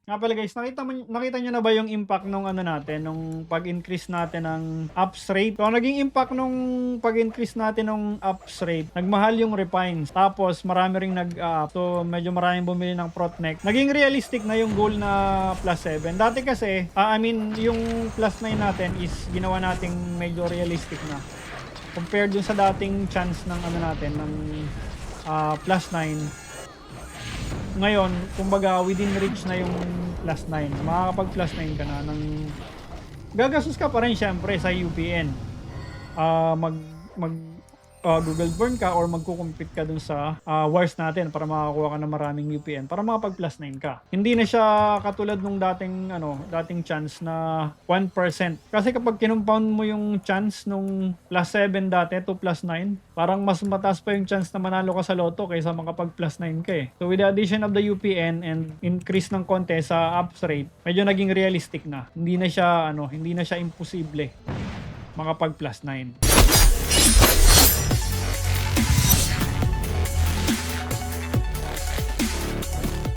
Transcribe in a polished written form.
Nga pala guys, nakita nyo na ba yung impact nung ano natin, nung pag-increase natin ng ups rate? So, ang naging impact nung pag-increase natin ng ups rate, nagmahal yung refines. Tapos, marami ring nag-up. So, medyo maraming bumili ng Protneck. Naging realistic na yung goal na plus 7. Dati kasi, yung plus 9 natin is ginawa nating medyo realistic na. Compared dun sa dating chance ng ano natin, ng plus 9. Ngayon, kumbaga within reach na yung plus 9. Makakapag plus 9 ka na ng gagastos ka pa rin syempre sa UPN. Google Burn ka or magkukumpit ka dun sa wars natin para makakuha ka ng maraming UPN para makapag plus 9 ka. Hindi na siya katulad nung dating chance na 1%. Kasi kapag kinumpund mo yung chance nung plus 7 dati to plus 9, parang mas mataas pa yung chance na manalo ka sa loto kaysa makapag plus 9 ka eh. So with the addition of the UPN and increase ng konti sa ups rate, medyo naging realistic na. Hindi na siya imposible makapag plus 9.